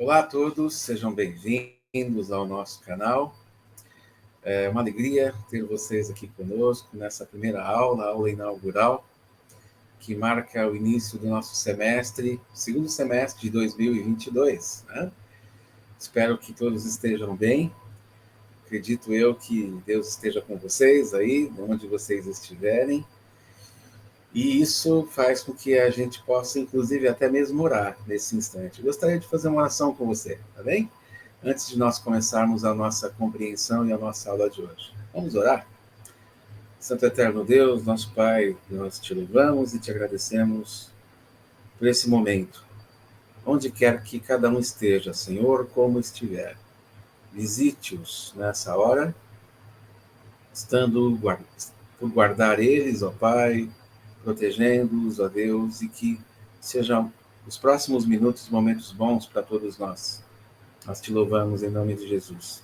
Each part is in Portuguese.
Olá a todos, sejam bem-vindos ao nosso canal. É uma alegria ter vocês aqui conosco nessa primeira aula, a aula inaugural, que marca o início do nosso semestre, segundo semestre de 2022. Né? Espero que todos estejam bem. Acredito eu que Deus esteja com vocês aí, onde vocês estiverem. E isso faz com que a gente possa, inclusive, até mesmo orar nesse instante. Gostaria de fazer uma oração com você, tá bem? Antes de nós começarmos a nossa compreensão e a nossa aula de hoje. Vamos orar? Santo Eterno Deus, nosso Pai, nós te louvamos e te agradecemos por esse momento. Onde quer que cada um esteja, Senhor, como estiver, visite-os nessa hora, por guardar eles, ó Pai, protegendo-os, ó Deus, e que sejam os próximos minutos momentos bons para todos nós. Nós te louvamos em nome de Jesus.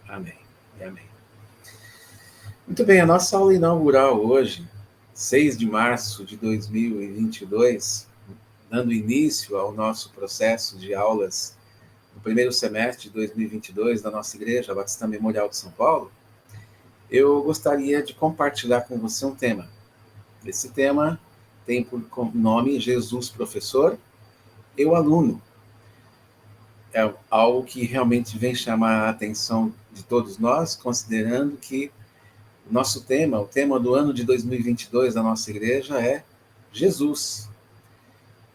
Amém e amém. Muito bem, a nossa aula inaugural hoje, 6 de março de 2022, dando início ao nosso processo de aulas no primeiro semestre de 2022 da nossa igreja, a Batista Memorial de São Paulo, eu gostaria de compartilhar com você um tema. Esse tema tem por nome Jesus Professor, eu aluno. É algo que realmente vem chamar a atenção de todos nós, considerando que o nosso tema, o tema do ano de 2022 da nossa igreja é Jesus.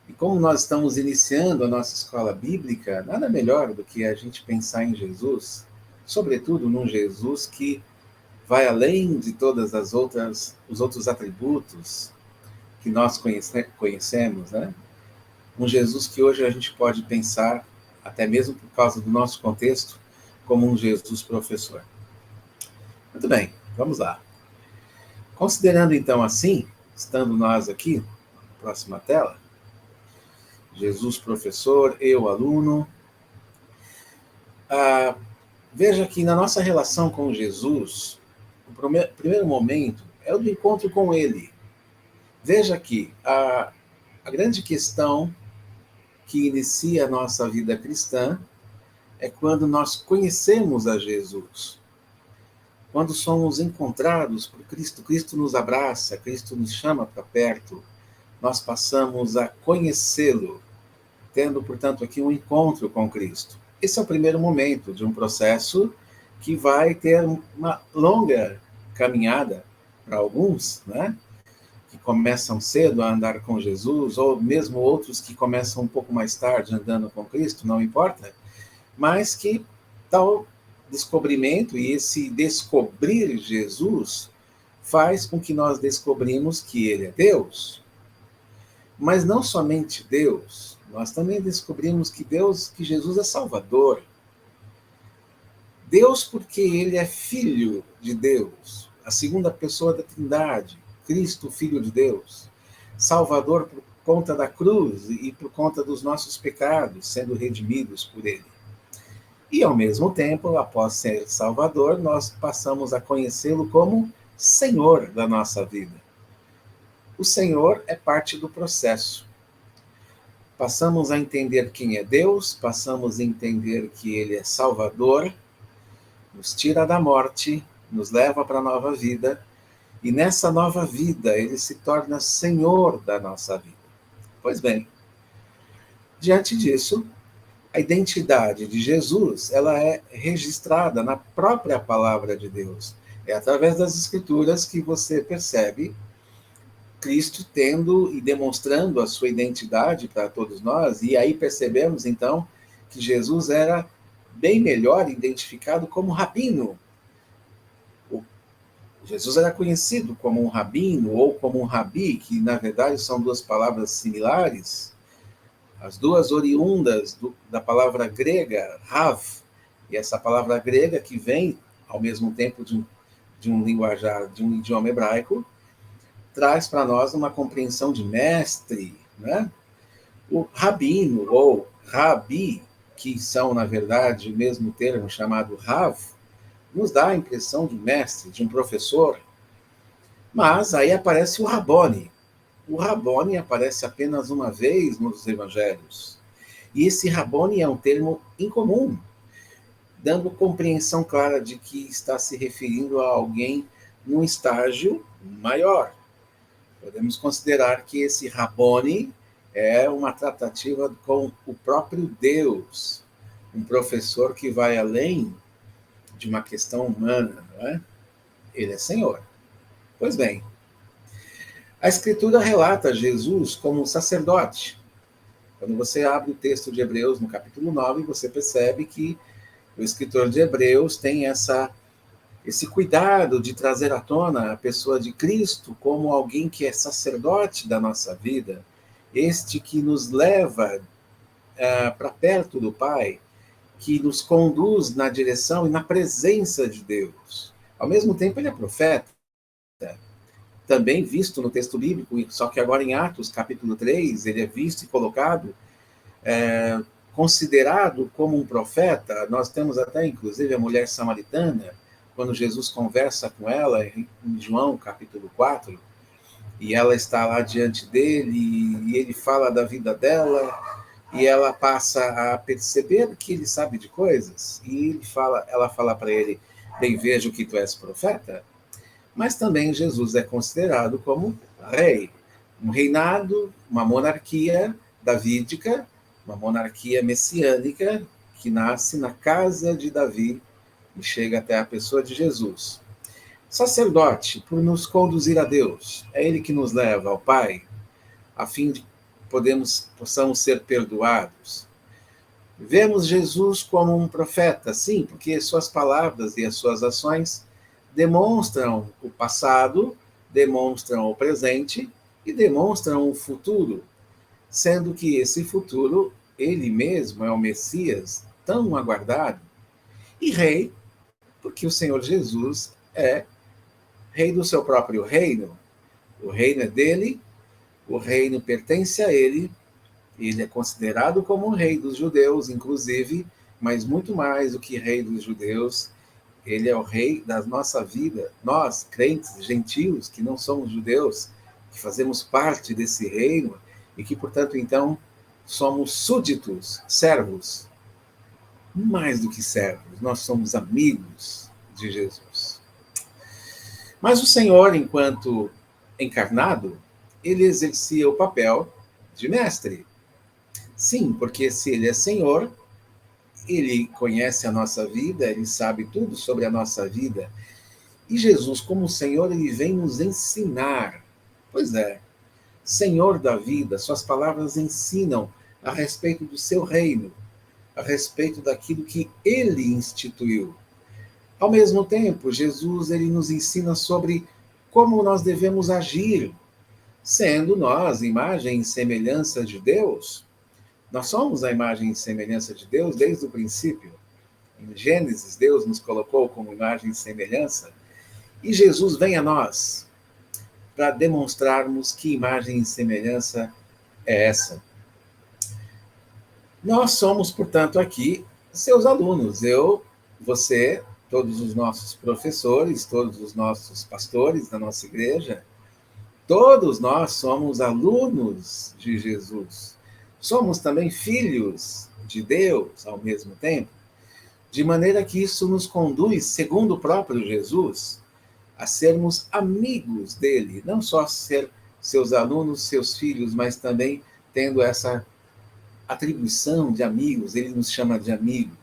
E como nós estamos iniciando a nossa escola bíblica, nada melhor do que a gente pensar em Jesus, sobretudo num Jesus que vai além de todas os outros atributos que nós conhecemos, né? Um Jesus que hoje a gente pode pensar, até mesmo por causa do nosso contexto, como um Jesus professor. Muito bem, vamos lá. Considerando então assim, estando nós aqui, próxima tela, Jesus professor, eu aluno, veja que na nossa relação com Jesus, o primeiro momento é o do encontro com Ele. Veja que a grande questão que inicia a nossa vida cristã é quando nós conhecemos a Jesus. Quando somos encontrados por Cristo, Cristo nos abraça, Cristo nos chama para perto, nós passamos a conhecê-lo, tendo, portanto, aqui um encontro com Cristo. Esse é o primeiro momento de um processo que vai ter uma longa caminhada para alguns, né? Que começam cedo a andar com Jesus, ou mesmo outros que começam um pouco mais tarde andando com Cristo, não importa, mas que tal descobrimento e esse descobrir Jesus faz com que nós descobrimos que Ele é Deus. Mas não somente Deus, nós também descobrimos que Jesus é Salvador. Deus porque Ele é Filho de Deus, a segunda pessoa da Trindade, Cristo, Filho de Deus, Salvador por conta da cruz e por conta dos nossos pecados, sendo redimidos por Ele. E, ao mesmo tempo, após ser Salvador, nós passamos a conhecê-lo como Senhor da nossa vida. O Senhor é parte do processo. Passamos a entender quem é Deus, passamos a entender que Ele é Salvador, nos tira da morte, nos leva para a nova vida, e nessa nova vida Ele se torna Senhor da nossa vida. Pois bem, diante disso, a identidade de Jesus, ela é registrada na própria palavra de Deus. É através das Escrituras que você percebe Cristo tendo e demonstrando a sua identidade para todos nós, e aí percebemos, então, que Jesus era bem melhor identificado como rabino. Jesus era conhecido como um rabino ou como um rabi, que na verdade são duas palavras similares, as duas oriundas da palavra grega, rav, e essa palavra grega que vem ao mesmo tempo de um linguajar, de um idioma hebraico, traz para nós uma compreensão de mestre, né? O rabino ou rabi, que são, na verdade, o mesmo termo chamado rav, nos dá a impressão de mestre, de um professor. Mas aí aparece o Rabboni. O Rabboni aparece apenas uma vez nos evangelhos. E esse Rabone é um termo incomum, dando compreensão clara de que está se referindo a alguém num estágio maior. Podemos considerar que esse Rabone é uma tratativa com o próprio Deus, um professor que vai além de uma questão humana, não é? Ele é Senhor. Pois bem, a Escritura relata Jesus como um sacerdote. Quando você abre o texto de Hebreus no capítulo 9, você percebe que o escritor de Hebreus tem esse cuidado de trazer à tona a pessoa de Cristo como alguém que é sacerdote da nossa vida, este que nos leva para perto do Pai, que nos conduz na direção e na presença de Deus. Ao mesmo tempo, ele é profeta, também visto no texto bíblico, só que agora em Atos, capítulo 3, ele é visto e colocado, considerado como um profeta. Nós temos até, inclusive, a mulher samaritana, quando Jesus conversa com ela, em João, capítulo 4, e ela está lá diante dele, e ele fala da vida dela, e ela passa a perceber que ele sabe de coisas, e ela fala para ele, bem, vejo que tu és profeta. Mas também Jesus é considerado como rei, um reinado, uma monarquia davídica, uma monarquia messiânica que nasce na casa de Davi e chega até a pessoa de Jesus. Sacerdote, por nos conduzir a Deus, é ele que nos leva ao Pai, a fim de possamos ser perdoados. Vemos Jesus como um profeta, sim, porque suas palavras e as suas ações demonstram o passado, demonstram o presente e demonstram o futuro, sendo que esse futuro, ele mesmo é o Messias tão aguardado, e rei, porque o Senhor Jesus é rei do seu próprio reino. O reino é dele, o reino pertence a ele é considerado como o rei dos judeus, inclusive, mas muito mais do que rei dos judeus, ele é o rei da nossa vida. Nós, crentes, gentios, que não somos judeus, que fazemos parte desse reino e que, portanto, então, somos súditos, servos. Mais do que servos, nós somos amigos de Jesus. Mas o Senhor, enquanto encarnado, ele exercia o papel de mestre. Sim, porque se ele é Senhor, ele conhece a nossa vida, ele sabe tudo sobre a nossa vida. E Jesus, como Senhor, ele vem nos ensinar. Pois é, Senhor da vida, suas palavras ensinam a respeito do seu reino, a respeito daquilo que ele instituiu. Ao mesmo tempo, Jesus ele nos ensina sobre como nós devemos agir, sendo nós imagem e semelhança de Deus. Nós somos a imagem e semelhança de Deus desde o princípio. Em Gênesis, Deus nos colocou como imagem e semelhança, e Jesus vem a nós para demonstrarmos que imagem e semelhança é essa. Nós somos, portanto, aqui seus alunos. Eu, você, todos os nossos professores, todos os nossos pastores da nossa igreja, todos nós somos alunos de Jesus. Somos também filhos de Deus ao mesmo tempo, de maneira que isso nos conduz, segundo o próprio Jesus, a sermos amigos dele, não só ser seus alunos, seus filhos, mas também tendo essa atribuição de amigos, ele nos chama de amigo.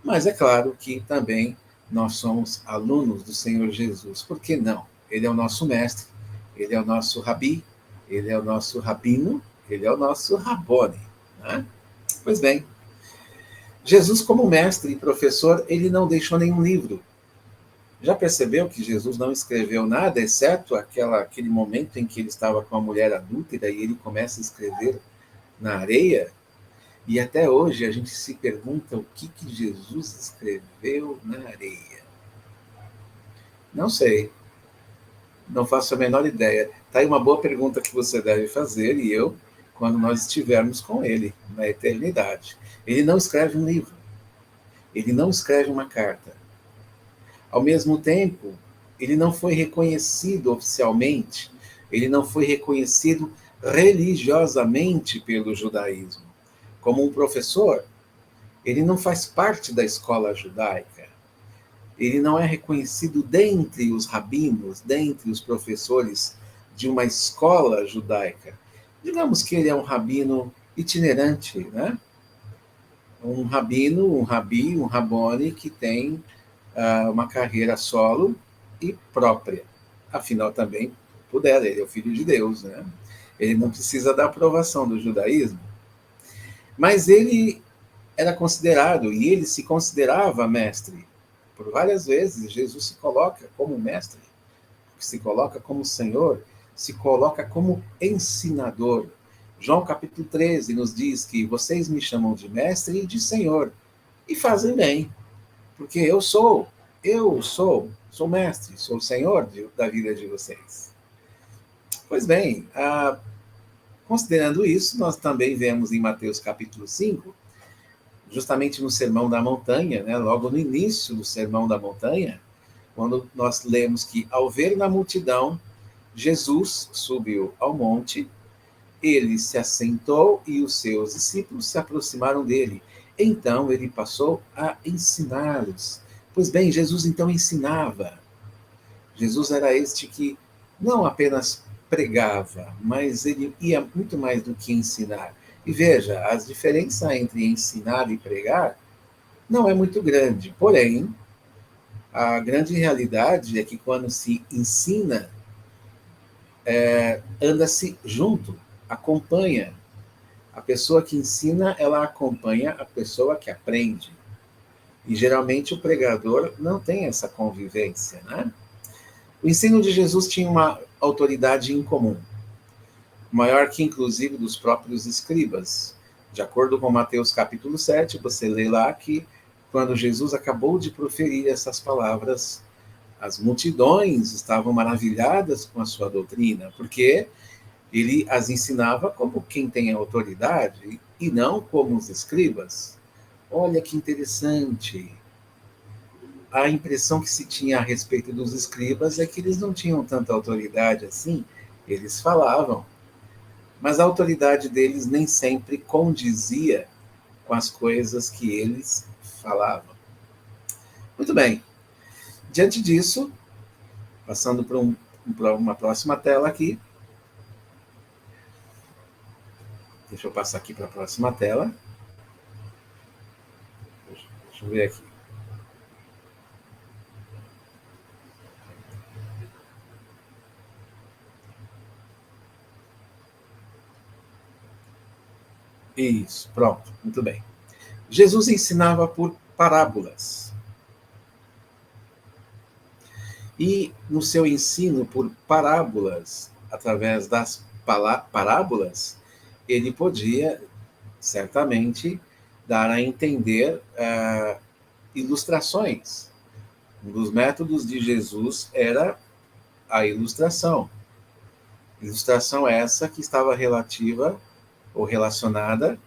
Mas é claro que também nós somos alunos do Senhor Jesus. Por que não? Ele é o nosso mestre, ele é o nosso rabi, ele é o nosso rabino, ele é o nosso rabone. Né? Pois bem, Jesus como mestre e professor, ele não deixou nenhum livro. Já percebeu que Jesus não escreveu nada, exceto aquele momento em que ele estava com a mulher adúltera e ele começa a escrever na areia? E até hoje a gente se pergunta o que Jesus escreveu na areia. Não sei. Não faço a menor ideia. Está aí uma boa pergunta que você deve fazer, e eu, quando nós estivermos com ele, na eternidade. Ele não escreve um livro. Ele não escreve uma carta. Ao mesmo tempo, ele não foi reconhecido oficialmente, ele não foi reconhecido religiosamente pelo judaísmo. como um professor, ele não faz parte da escola judaica. Ele não é reconhecido dentre os rabinos, dentre os professores de uma escola judaica. Digamos que ele é um rabino itinerante, né? Um rabino, um rabi, um rabone que tem uma carreira solo e própria. Afinal, também pudera, ele é o filho de Deus, né? Ele não precisa da aprovação do judaísmo. Mas ele era considerado, e ele se considerava mestre. Por várias vezes, Jesus se coloca como mestre, se coloca como Senhor, se coloca como ensinador. João capítulo 13 nos diz que vocês me chamam de mestre e de Senhor, e fazem bem, porque sou mestre, sou o Senhor da vida de vocês. Pois bem, considerando isso, nós também vemos em Mateus capítulo 5, justamente no Sermão da Montanha, né, logo no início do Sermão da Montanha, quando nós lemos que, ao ver na multidão, Jesus subiu ao monte, ele se assentou e os seus discípulos se aproximaram dele. Então ele passou a ensiná-los. Pois bem, Jesus então ensinava. Jesus era este que não apenas pregava, mas ele ia muito mais do que ensinar. E veja, a diferença entre ensinar e pregar não é muito grande. Porém, a grande realidade é que quando se ensina, anda-se junto, acompanha. A pessoa que ensina, ela acompanha a pessoa que aprende. E geralmente o pregador não tem essa convivência, né? O ensino de Jesus tinha uma autoridade incomum, maior que inclusive dos próprios escribas. De acordo com Mateus capítulo 7, você lê lá que quando Jesus acabou de proferir essas palavras, as multidões estavam maravilhadas com a sua doutrina, porque ele as ensinava como quem tem autoridade e não como os escribas. Olha que interessante. A impressão que se tinha a respeito dos escribas é que eles não tinham tanta autoridade assim, eles falavam, mas a autoridade deles nem sempre condizia com as coisas que eles falavam. Muito bem. Diante disso, passando para uma próxima tela aqui. Deixa eu passar aqui para a próxima tela. Deixa eu ver aqui. Isso, pronto, muito bem. Jesus ensinava por parábolas. E no seu ensino por parábolas, através das parábolas, ele podia, certamente, dar a entender ilustrações. Um dos métodos de Jesus era a ilustração. Ilustração essa que estava relativa ou relacionada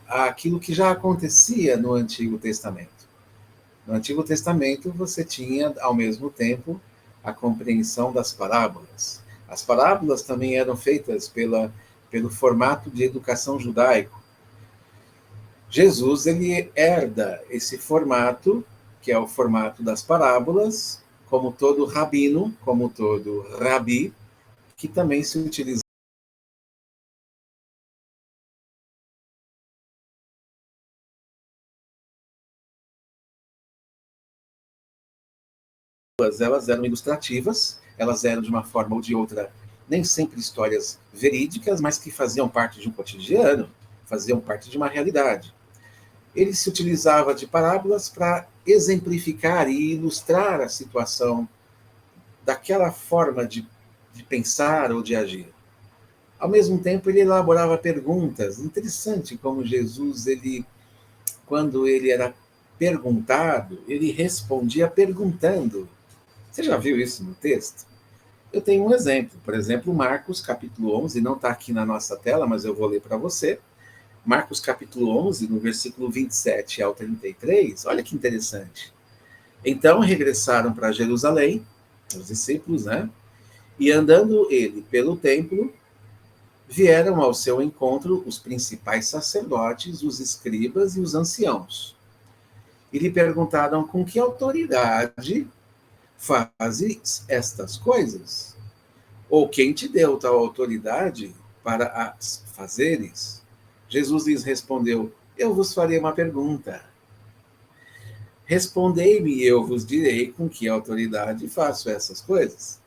àquilo que já acontecia no Antigo Testamento. No Antigo Testamento, você tinha, ao mesmo tempo, a compreensão das parábolas. As parábolas também eram feitas pelo formato de educação judaico. Jesus, ele herda esse formato, que é o formato das parábolas, como todo rabino, como todo rabi, que também se utiliza. Elas eram ilustrativas, elas eram de uma forma ou de outra, nem sempre histórias verídicas, mas que faziam parte de um cotidiano, faziam parte de uma realidade. Ele se utilizava de parábolas para exemplificar e ilustrar a situação daquela forma de pensar ou de agir. Ao mesmo tempo, ele elaborava perguntas. Interessante como Jesus, quando ele era perguntado, ele respondia perguntando. Você já viu isso no texto? Eu tenho um exemplo. Por exemplo, Marcos, capítulo 11, não está aqui na nossa tela, mas eu vou ler para você. Marcos, capítulo 11, no versículo 27 ao 33, olha que interessante. Então regressaram para Jerusalém, os discípulos, né? E andando ele pelo templo, vieram ao seu encontro os principais sacerdotes, os escribas e os anciãos. E lhe perguntaram com que autoridade fazes estas coisas? Ou quem te deu tal autoridade para as fazeres? Jesus lhes respondeu: eu vos farei uma pergunta. Respondei-me e eu vos direi com que autoridade faço essas coisas.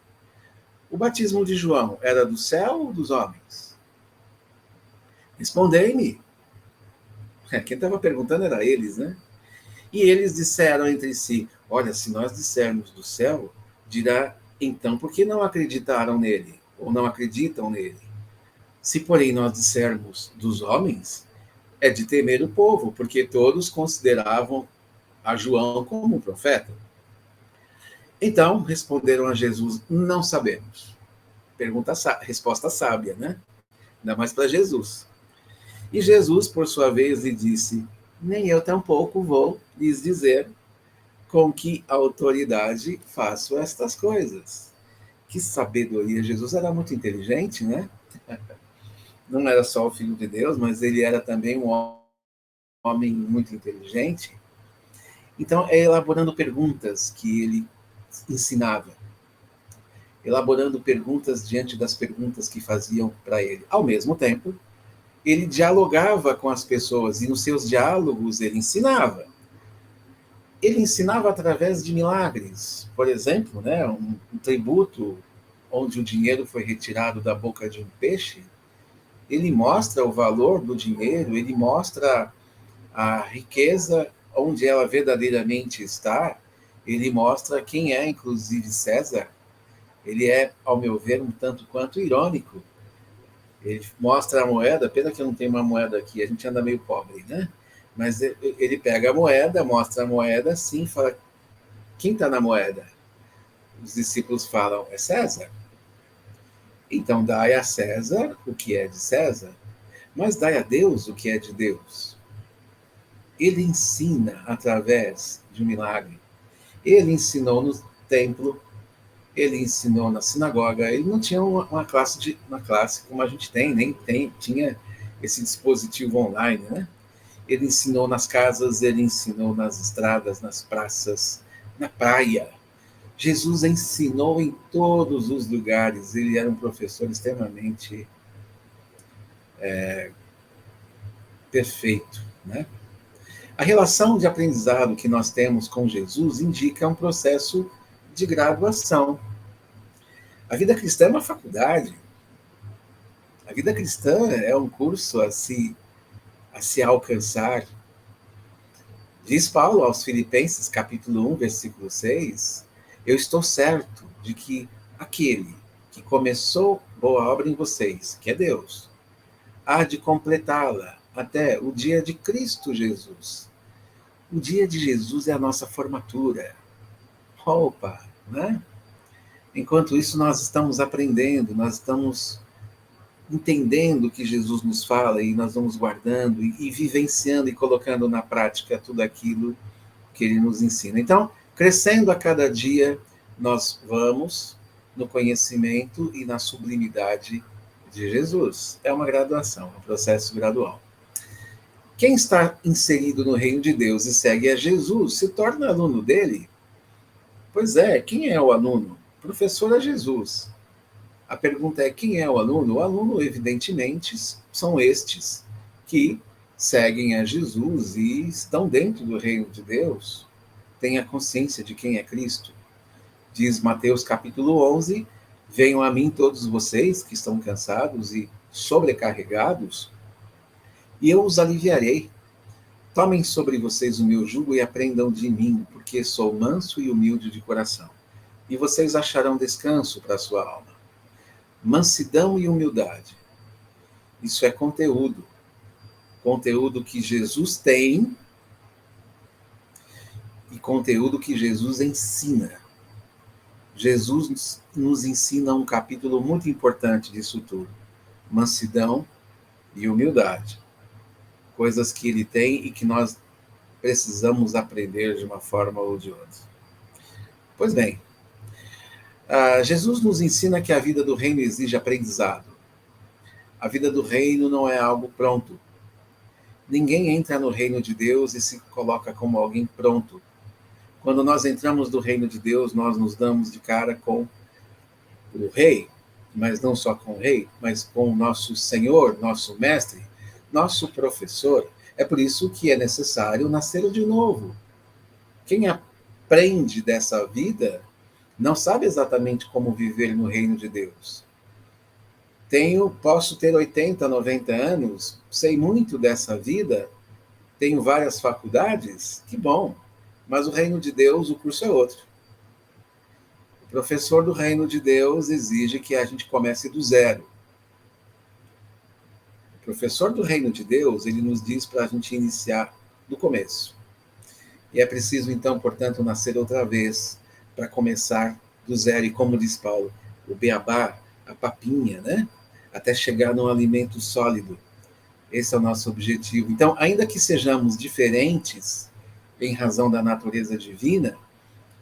O batismo de João era do céu ou dos homens? Respondei-me. Quem estava perguntando era eles, né? E eles disseram entre si: olha, se nós dissermos do céu, dirá então por que não acreditaram nele, ou não acreditam nele? Se, porém, nós dissermos dos homens, é de temer o povo, porque todos consideravam a João como um profeta. Então, responderam a Jesus: não sabemos. Resposta sábia, né? Ainda mais para Jesus. E Jesus, por sua vez, lhe disse: nem eu tampouco vou lhes dizer com que autoridade faço estas coisas. Que sabedoria! Jesus era muito inteligente, né? Não era só o Filho de Deus, mas ele era também um homem muito inteligente. Então, é elaborando perguntas que ele ensinava, elaborando perguntas diante das perguntas que faziam para ele. Ao mesmo tempo, ele dialogava com as pessoas e nos seus diálogos ele ensinava. Ele ensinava através de milagres. Por exemplo, né, um tributo onde o dinheiro foi retirado da boca de um peixe, ele mostra o valor do dinheiro, ele mostra a riqueza onde ela verdadeiramente está, ele mostra quem é, inclusive, César. Ele é, ao meu ver, um tanto quanto irônico. Ele mostra a moeda, pena que eu não tenho uma moeda aqui, a gente anda meio pobre, né? Mas ele pega a moeda, mostra a moeda assim, fala: quem está na moeda? Os discípulos falam: é César. Então dai a César o que é de César, mas dai a Deus o que é de Deus. Ele ensina através de um milagre. Ele ensinou no templo, ele ensinou na sinagoga. Ele não tinha uma classe como a gente tem, nem tinha esse dispositivo online, né? Ele ensinou nas casas, ele ensinou nas estradas, nas praças, na praia. Jesus ensinou em todos os lugares. Ele era um professor extremamente perfeito, né? A relação de aprendizado que nós temos com Jesus indica um processo de graduação. A vida cristã é uma faculdade. A vida cristã é um curso a se alcançar. Diz Paulo aos Filipenses, capítulo 1, versículo 6, eu estou certo de que aquele que começou boa obra em vocês, que é Deus, há de completá-la até o dia de Cristo Jesus. O dia de Jesus é a nossa formatura. Opa, né? Enquanto isso, nós estamos aprendendo, nós estamos entendendo o que Jesus nos fala e nós vamos guardando e vivenciando e colocando na prática tudo aquilo que ele nos ensina. Então, crescendo a cada dia, nós vamos no conhecimento e na sublimidade de Jesus. É uma graduação, um processo gradual. Quem está inserido no reino de Deus e segue a Jesus se torna aluno dele? Pois é, quem é o aluno? O professor é Jesus. A pergunta é: quem é o aluno? O aluno, evidentemente, são estes que seguem a Jesus e estão dentro do reino de Deus, têm a consciência de quem é Cristo. Diz Mateus capítulo 11, venham a mim todos vocês que estão cansados e sobrecarregados, e eu os aliviarei. Tomem sobre vocês o meu jugo e aprendam de mim, porque sou manso e humilde de coração. E vocês acharão descanso para a sua alma. Mansidão e humildade. Isso é conteúdo. Conteúdo que Jesus tem e conteúdo que Jesus ensina. Jesus nos ensina um capítulo muito importante disso tudo. Mansidão e humildade. Coisas que ele tem e que nós precisamos aprender de uma forma ou de outra. Pois bem, Jesus nos ensina que a vida do reino exige aprendizado. A vida do reino não é algo pronto. Ninguém entra no reino de Deus e se coloca como alguém pronto. Quando nós entramos no reino de Deus, nós nos damos de cara com o rei, mas não só com o rei, mas com o nosso Senhor, nosso mestre, nosso professor. É por isso que é necessário nascer de novo. Quem aprende dessa vida não sabe exatamente como viver no reino de Deus. Posso ter 80, 90 anos, sei muito dessa vida, tenho várias faculdades, que bom. Mas o reino de Deus, o curso é outro. O professor do reino de Deus exige que a gente comece do zero. O professor do reino de Deus, ele nos diz para a gente iniciar do começo. E é preciso, então, portanto, nascer outra vez para começar do zero. E como diz Paulo, o beabá, a papinha, né? Até chegar num alimento sólido. Esse é o nosso objetivo. Então, ainda que sejamos diferentes em razão da natureza divina,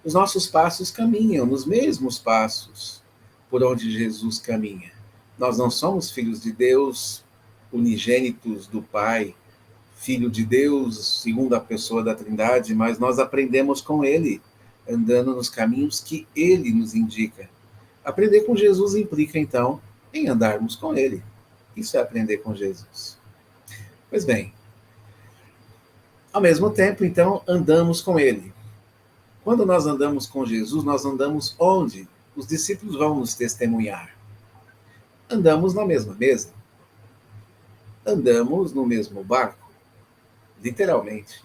os nossos passos caminham nos mesmos passos por onde Jesus caminha. Nós não somos filhos de Deus, unigênitos do Pai, filho de Deus, segunda pessoa da Trindade, mas nós aprendemos com Ele, andando nos caminhos que Ele nos indica. Aprender com Jesus implica, então, em andarmos com Ele. Isso é aprender com Jesus. Pois bem, ao mesmo tempo, então, andamos com Ele. Quando nós andamos com Jesus, nós andamos onde? Os discípulos vão nos testemunhar. Andamos na mesma mesa. Andamos no mesmo barco. Literalmente.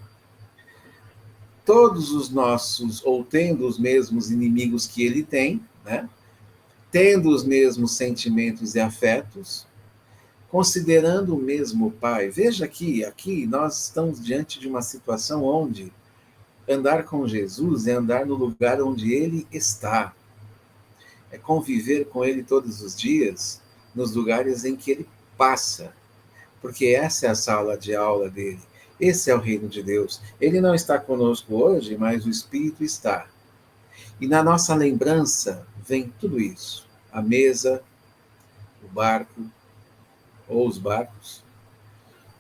Todos os nossos, ou tendo os mesmos inimigos que ele tem, né? Tendo os mesmos sentimentos e afetos, considerando o mesmo Pai. Veja aqui nós estamos diante de uma situação onde andar com Jesus é andar no lugar onde ele está. É conviver com ele todos os dias, nos lugares em que ele passa. Porque essa é a sala de aula dele. Esse é o reino de Deus. Ele não está conosco hoje, mas o Espírito está. E na nossa lembrança vem tudo isso. A mesa, o barco, ou os barcos.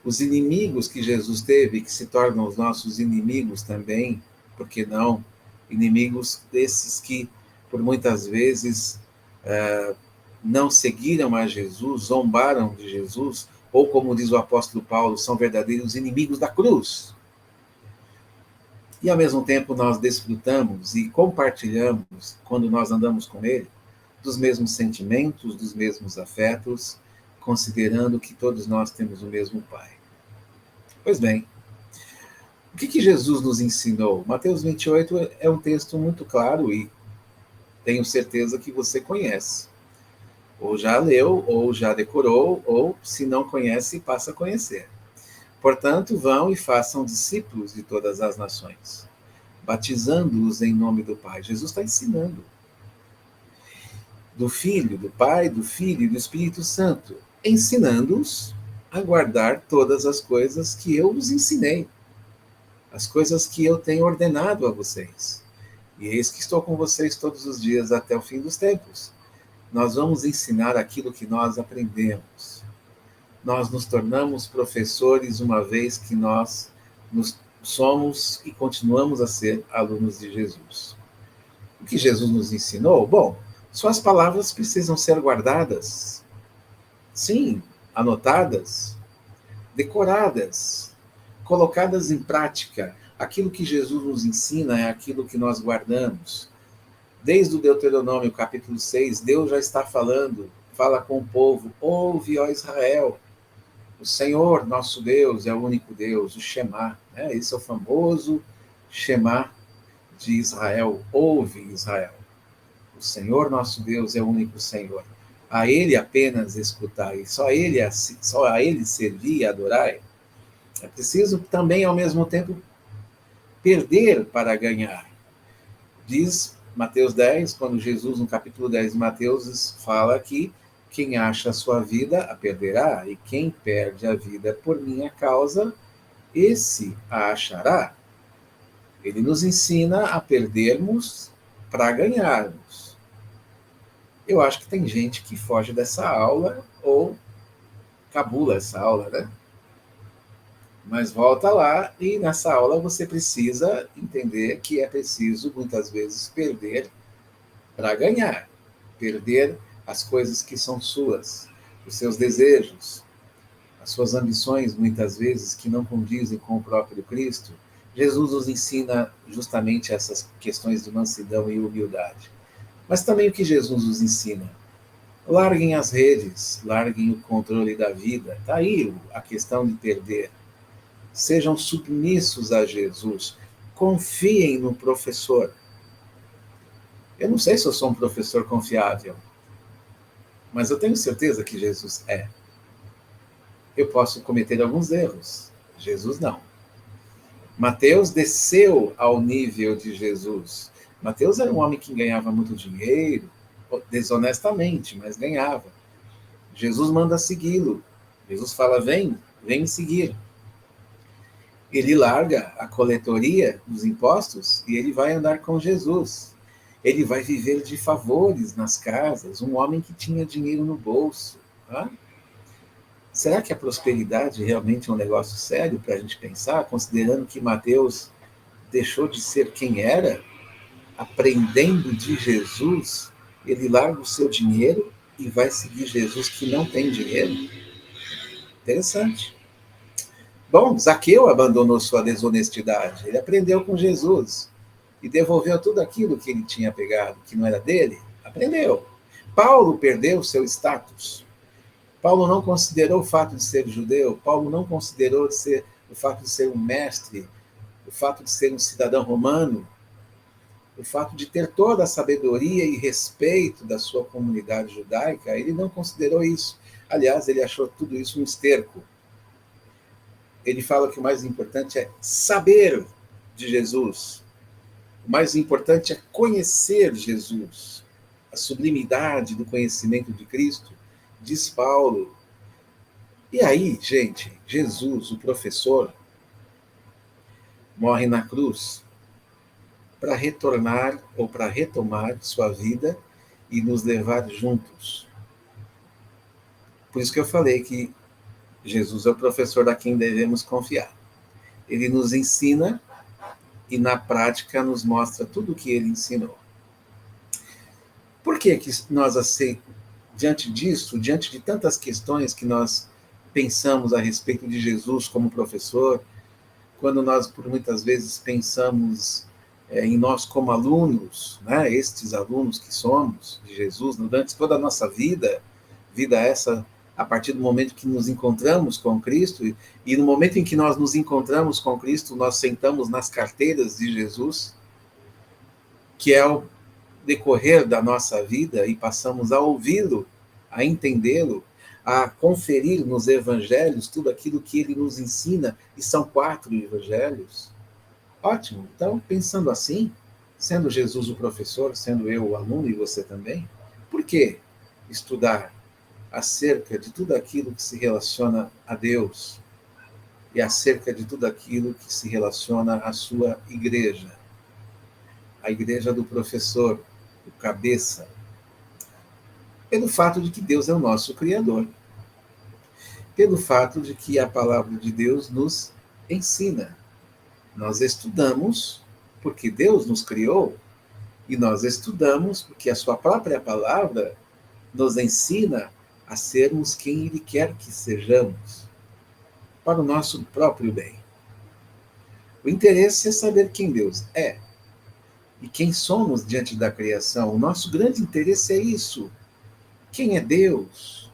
Os inimigos que Jesus teve, que se tornam os nossos inimigos também, por que não? Inimigos desses que, por muitas vezes, não seguiram a Jesus, zombaram de Jesus, ou como diz o apóstolo Paulo, são verdadeiros inimigos da cruz. E ao mesmo tempo nós desfrutamos e compartilhamos, quando nós andamos com ele, dos mesmos sentimentos, dos mesmos afetos, considerando que todos nós temos o mesmo Pai. Pois bem, o que Jesus nos ensinou? Mateus 28 é um texto muito claro e tenho certeza que você conhece. Ou já leu, ou já decorou, ou se não conhece, passa a conhecer. Portanto, vão e façam discípulos de todas as nações, batizando-os em nome do Pai. Jesus está ensinando. Do Filho, do Pai, do Filho e do Espírito Santo, ensinando-os a guardar todas as coisas que eu os ensinei, as coisas que eu tenho ordenado a vocês. E eis que estou com vocês todos os dias até o fim dos tempos. Nós vamos ensinar aquilo que nós aprendemos. Nós nos tornamos professores uma vez que nós somos e continuamos a ser alunos de Jesus. O que Jesus nos ensinou? Bom, suas palavras precisam ser guardadas. Sim, anotadas, decoradas, colocadas em prática. Aquilo que Jesus nos ensina é aquilo que nós guardamos. Desde o Deuteronômio, capítulo 6, Deus já está falando, fala com o povo, ouve, ó Israel, o Senhor, nosso Deus, é o único Deus, o Shema, né? Esse é o famoso Shema de Israel, ouve Israel. O Senhor, nosso Deus, é o único Senhor. A Ele apenas escutai, só a Ele servir e adorai. É preciso também, ao mesmo tempo, perder para ganhar. Diz Mateus 10, quando Jesus, no capítulo 10 de Mateus, fala que quem acha a sua vida, a perderá, e quem perde a vida por minha causa, esse a achará. Ele nos ensina a perdermos para ganharmos. Eu acho que tem gente que foge dessa aula ou cabula essa aula, né? Mas volta lá e nessa aula você precisa entender que é preciso, muitas vezes, perder para ganhar. Perder as coisas que são suas, os seus desejos, as suas ambições, muitas vezes, que não condizem com o próprio Cristo. Jesus nos ensina justamente essas questões de mansidão e humildade. Mas também o que Jesus nos ensina? Larguem as redes, larguem o controle da vida. Está aí a questão de perder. Sejam submissos a Jesus. Confiem no professor. Eu não sei se eu sou um professor confiável, mas eu tenho certeza que Jesus é. Eu posso cometer alguns erros. Jesus não. Mateus desceu ao nível de Jesus. Mateus era um homem que ganhava muito dinheiro, desonestamente, mas ganhava. Jesus manda segui-lo. Jesus fala: vem, vem me seguir. Ele larga a coletoria dos impostos e ele vai andar com Jesus. Ele vai viver de favores nas casas, um homem que tinha dinheiro no bolso. Tá? Será que a prosperidade realmente é um negócio sério para a gente pensar, considerando que Mateus deixou de ser quem era, aprendendo de Jesus, ele larga o seu dinheiro e vai seguir Jesus que não tem dinheiro? Interessante. Bom, Zaqueu abandonou sua desonestidade. Ele aprendeu com Jesus e devolveu tudo aquilo que ele tinha pegado, que não era dele. Aprendeu. Paulo perdeu seu status. Paulo não considerou o fato de ser judeu. Paulo não considerou o fato de ser um mestre, o fato de ser um cidadão romano, o fato de ter toda a sabedoria e respeito da sua comunidade judaica. Ele não considerou isso. Aliás, ele achou tudo isso um esterco. Ele fala que o mais importante é saber de Jesus. O mais importante é conhecer Jesus. A sublimidade do conhecimento de Cristo, diz Paulo. E aí, gente, Jesus, o professor, morre na cruz para retornar ou para retomar sua vida e nos levar juntos. Por isso que eu falei que Jesus é o professor a quem devemos confiar. Ele nos ensina e, na prática, nos mostra tudo o que ele ensinou. Por que nós, diante disso, diante de tantas questões que nós pensamos a respeito de Jesus como professor, quando nós, por muitas vezes, pensamos em nós como alunos, né, estes alunos que somos de Jesus, durante toda a nossa vida essa a partir do momento que nos encontramos com Cristo, e no momento em que nós nos encontramos com Cristo, nós sentamos nas carteiras de Jesus, que é o decorrer da nossa vida, e passamos a ouvi-lo, a entendê-lo, a conferir nos evangelhos tudo aquilo que ele nos ensina, e são 4 evangelhos. Ótimo. Então, pensando assim, sendo Jesus o professor, sendo eu o aluno e você também, por que estudar acerca de tudo aquilo que se relaciona a Deus e acerca de tudo aquilo que se relaciona à sua igreja? A igreja do professor, do cabeça, pelo fato de que Deus é o nosso Criador, pelo fato de que a palavra de Deus nos ensina. Nós estudamos porque Deus nos criou, e nós estudamos porque a sua própria palavra nos ensina a sermos quem Ele quer que sejamos, para o nosso próprio bem. O interesse é saber quem Deus é e quem somos diante da criação. O nosso grande interesse é isso. Quem é Deus?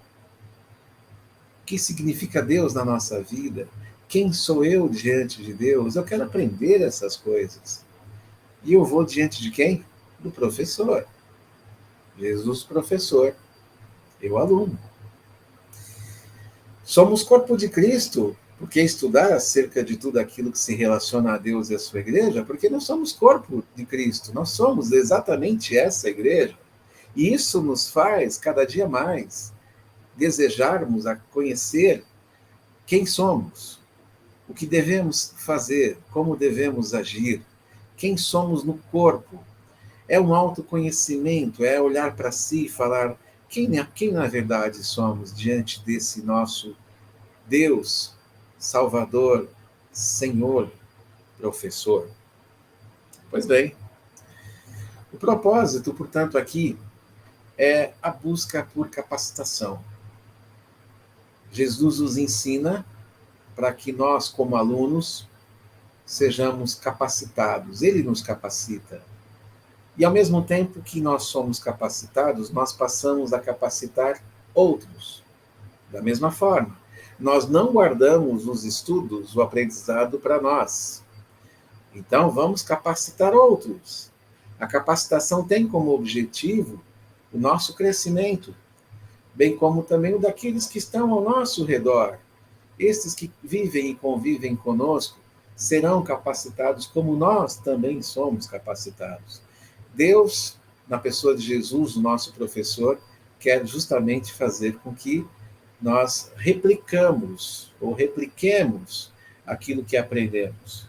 O que significa Deus na nossa vida? Quem sou eu diante de Deus? Eu quero aprender essas coisas. E eu vou diante de quem? Do professor. Jesus, professor. Eu, aluno. Somos corpo de Cristo, porque estudar acerca de tudo aquilo que se relaciona a Deus e a sua igreja, porque nós somos corpo de Cristo, nós somos exatamente essa igreja. E isso nos faz, cada dia mais, desejarmos a conhecer quem somos, o que devemos fazer, como devemos agir, quem somos no corpo. É um autoconhecimento, é olhar para si e falar quem na verdade somos diante desse nosso Deus, Salvador, Senhor, professor. Pois bem, o propósito, portanto, aqui é a busca por capacitação. Jesus nos ensina para que nós, como alunos, sejamos capacitados. Ele nos capacita. E, ao mesmo tempo que nós somos capacitados, nós passamos a capacitar outros. Da mesma forma, nós não guardamos os estudos, o aprendizado para nós. Então, vamos capacitar outros. A capacitação tem como objetivo o nosso crescimento, bem como também o daqueles que estão ao nosso redor. Estes que vivem e convivem conosco serão capacitados como nós também somos capacitados. Deus, na pessoa de Jesus, o nosso professor, quer justamente fazer com que nós repliquemos aquilo que aprendemos.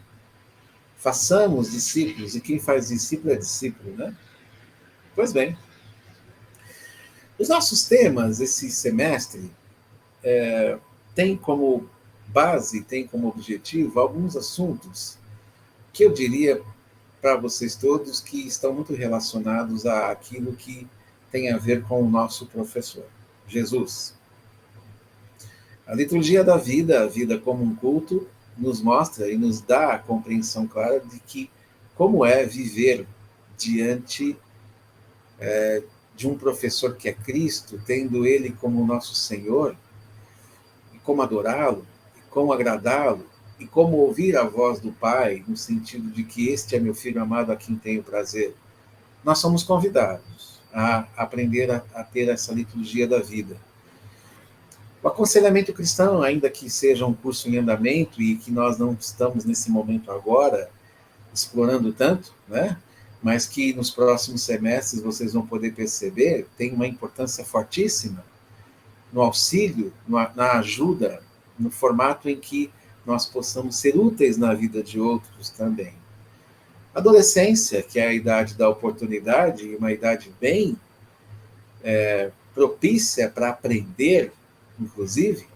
Façamos discípulos, e quem faz discípulo é discípulo, né? Pois bem, os nossos temas esse semestre têm como base, têm como objetivo alguns assuntos que eu diria para vocês todos que estão muito relacionados àquilo que tem a ver com o nosso professor, Jesus. A liturgia da vida, a vida como um culto, nos mostra e nos dá a compreensão clara de que como é viver diante de um professor que é Cristo, tendo ele como nosso Senhor, e como adorá-lo, e como agradá-lo, e como ouvir a voz do Pai, no sentido de que este é meu filho amado a quem tenho prazer. Nós somos convidados a aprender a ter essa liturgia da vida. O aconselhamento cristão, ainda que seja um curso em andamento e que nós não estamos nesse momento agora explorando tanto, né? Mas que nos próximos semestres vocês vão poder perceber, tem uma importância fortíssima no auxílio, na ajuda, no formato em que nós possamos ser úteis na vida de outros também. Adolescência, que é a idade da oportunidade, uma idade bem propícia para aprender, inclusive,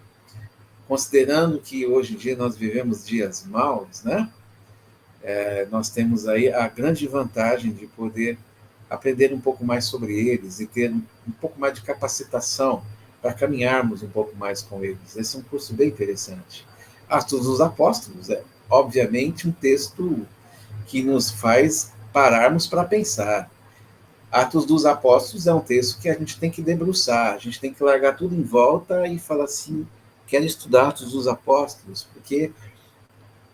considerando que hoje em dia nós vivemos dias maus, né? Nós temos aí a grande vantagem de poder aprender um pouco mais sobre eles e ter um pouco mais de capacitação para caminharmos um pouco mais com eles. Esse é um curso bem interessante. Atos dos Apóstolos é, obviamente, um texto que nos faz pararmos para pensar. Atos dos Apóstolos é um texto que a gente tem que debruçar, a gente tem que largar tudo em volta e falar assim, quero estudar Atos dos Apóstolos, porque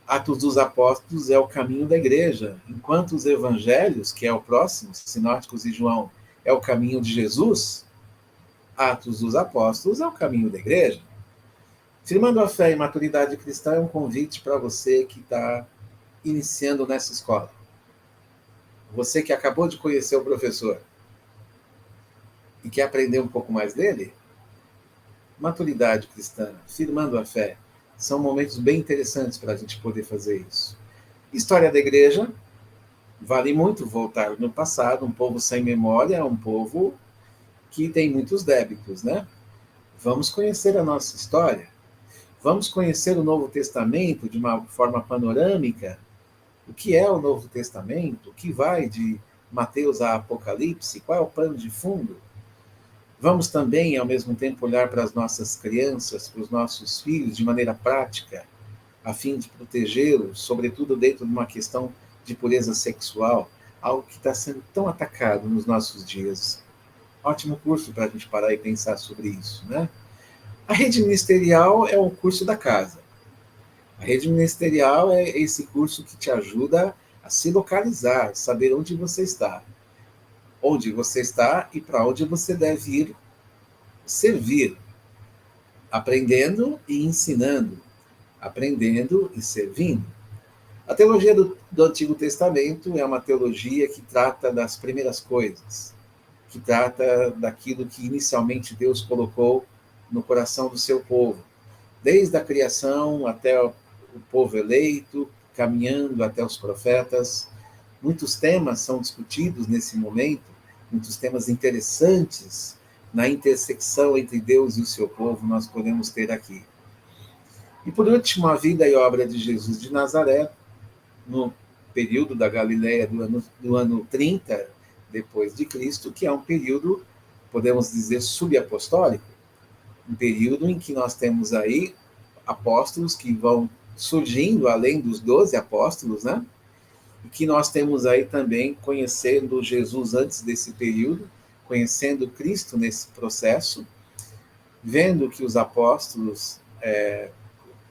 Atos dos Apóstolos é o caminho da igreja, enquanto os evangelhos, que é o próximo, Sinóticos e João, é o caminho de Jesus, Atos dos Apóstolos é o caminho da igreja. Firmando a fé e maturidade cristã é um convite para você que está iniciando nessa escola. Você que acabou de conhecer o professor e quer aprender um pouco mais dele, maturidade cristã, firmando a fé, são momentos bem interessantes para a gente poder fazer isso. História da igreja, vale muito voltar no passado, um povo sem memória é um povo que tem muitos débitos, né? Vamos conhecer a nossa história, vamos conhecer o Novo Testamento de uma forma panorâmica. O que é o Novo Testamento? O que vai de Mateus a Apocalipse? Qual é o plano de fundo? Vamos também, ao mesmo tempo, olhar para as nossas crianças, para os nossos filhos, de maneira prática, a fim de protegê-los, sobretudo dentro de uma questão de pureza sexual, algo que está sendo tão atacado nos nossos dias. Ótimo curso para a gente parar e pensar sobre isso, né? A rede ministerial é o curso da casa. A rede ministerial é esse curso que te ajuda a se localizar, saber onde você está e para onde você deve ir servir, aprendendo e ensinando, aprendendo e servindo. A teologia do Antigo Testamento é uma teologia que trata das primeiras coisas, que trata daquilo que inicialmente Deus colocou no coração do seu povo, desde a criação até o povo eleito, caminhando até os profetas. Muitos temas são discutidos nesse momento, muitos temas interessantes na intersecção entre Deus e o seu povo nós podemos ter aqui. E por último, a vida e obra de Jesus de Nazaré, no período da Galileia do ano 30 depois de Cristo, que é um período, podemos dizer, subapostólico, um período em que nós temos aí apóstolos que vão surgindo além dos 12 apóstolos, né? E que nós temos aí também conhecendo Jesus antes desse período, conhecendo Cristo nesse processo, vendo que os apóstolos,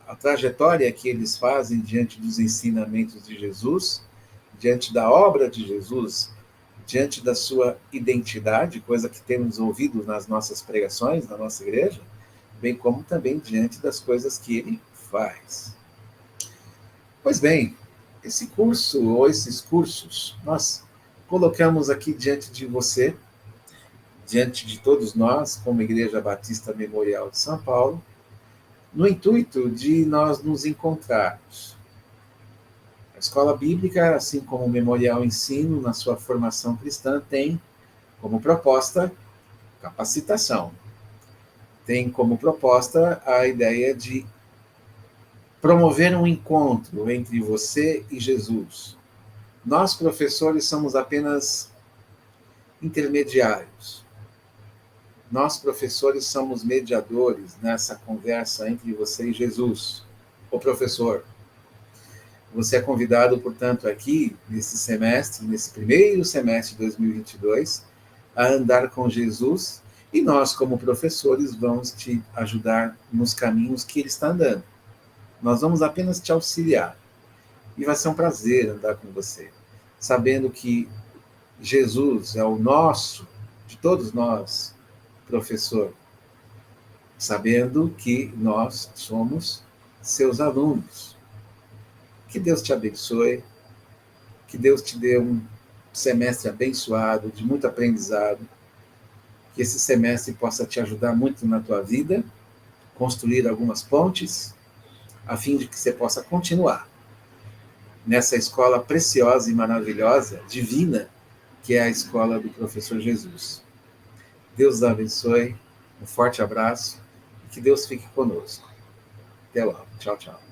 a trajetória que eles fazem diante dos ensinamentos de Jesus, diante da obra de Jesus, diante da sua identidade, coisa que temos ouvido nas nossas pregações, na nossa igreja, bem como também diante das coisas que ele faz. Pois bem, esse curso ou esses cursos, nós colocamos aqui diante de você, diante de todos nós, como Igreja Batista Memorial de São Paulo, no intuito de nós nos encontrarmos. A escola bíblica, assim como o Memorial Ensino, na sua formação cristã, tem como proposta capacitação. Tem como proposta a ideia de promover um encontro entre você e Jesus. Nós, professores, somos apenas intermediários. Nós, professores, somos mediadores nessa conversa entre você e Jesus, o professor. Você é convidado, portanto, aqui, nesse semestre, nesse primeiro semestre de 2022, a andar com Jesus, e nós, como professores, vamos te ajudar nos caminhos que ele está andando. Nós vamos apenas te auxiliar. E vai ser um prazer andar com você, sabendo que Jesus é o nosso, de todos nós, professor, sabendo que nós somos seus alunos. Que Deus te abençoe, que Deus te dê um semestre abençoado, de muito aprendizado, que esse semestre possa te ajudar muito na tua vida, construir algumas pontes, a fim de que você possa continuar nessa escola preciosa e maravilhosa, divina, que é a escola do professor Jesus. Deus abençoe, um forte abraço e que Deus fique conosco. Até logo. Tchau, tchau.